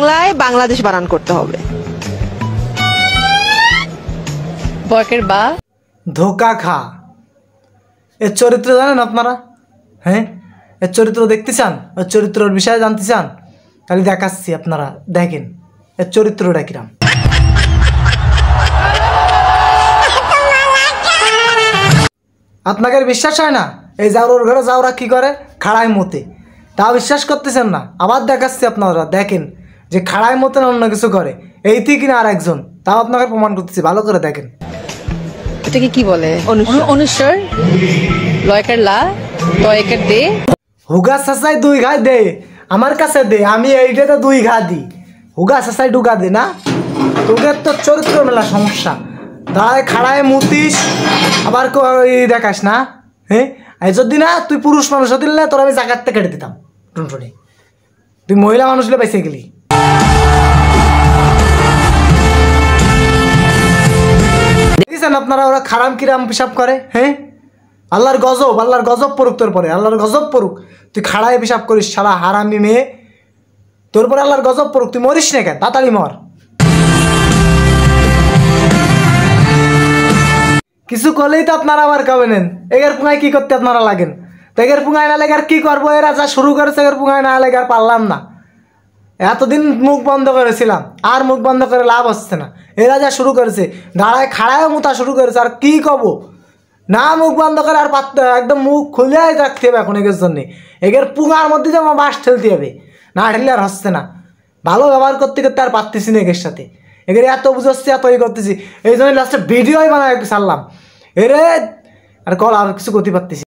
বাংলায় বাংলাদেশ বানান করতে হবে। বকের বা ধোকা খা। এর চরিত্র জানেন আপনারা? হ্যাঁ, এর চরিত্র দেখতে চান? ওর চরিত্রের বিষয়ে জানতে চান? তাহলে দেখাচ্ছি, আপনারা দেখেন এর চরিত্রটা কিরাম। আপনাকে বিশ্বাস হয় না? এই জাউরার ঘরে জাউরা কি করে? খাড়ায় মতে। তা বিশ্বাস করতেছেন না? আবার দেখাচ্ছি, আপনারা দেখেন যে খাড়ায় মতে অন্য কিছু করে। এইটি কিনা আর একজন, তাও আপনাকে প্রমাণ করতেছি, ভালো করে দেখেন। এটাকে কি বলে? অনুস্বর। লয়কার লা, তয়কার দে। হুগা সাসাই 2 ঘা দে, আমার কাছে দে, আমি এইটাতে 2 ঘা দিই। হুগা সাসাই ডুগা দে না। তোদের তো চরিত্র মেলা সমস্যা। দাঁড়ায় খাড়ায় মুতিস, আবার দেখাস না। হ্যাঁ, যদি না তুই পুরুষ মানুষ হতিল না, তোর আমি জায়গাতে কেটে দিতাম টুনটুনি। তুই মহিলা মানুষ হলে বেঁচে গেলি। দেখেছেন আপনারা ওরা খারাম কিরাম পিসাব করে? হ্যাঁ, আল্লাহর গজব পড়ুক তোর পরে, আল্লাহর গজব পড়ুক। তুই খাড়ায় পিসাব করিস সারা হারামি মেয়ে, তোর পরে আল্লাহর গজব পড়ুক। তুই মরিস না কেন? তাড়াতাড়ি মর। কিছু করলেই তো আপনারা আবার কবে নেন। এগের পুঙায় কি করতে আপনারা লাগেন? তো এগের পুঙায় না লেগে আর কি করবো? এরা যা শুরু করেছে এগের পুঙায় না লেগে আর পারলাম না। এতদিন মুখ বন্ধ করেছিলাম, আর মুখ বন্ধ করে লাভ হচ্ছে না। এরা যা শুরু করেছে, দাঁড়ায় খাড়ায় মুতা শুরু করেছে, আর কি কব না? মুখ বন্ধ করে আর একদম মুখ খুলে রাখতে হবে এখন এগের জন্যে। এগের পুঙার মধ্যে যে আমার বাস ঠেলতে হবে, না ঠেললে আর হচ্ছে না। ভালো ব্যবহার করতে করতে আর পারতেছি না এগের সাথে। এগের এত বুঝাচ্ছি, এত করতেছি, এই জন্য লাস্টে ভিডিওই বানায় ছাড়লাম। এরে আর কল আর কিছু করতে পারতেছি।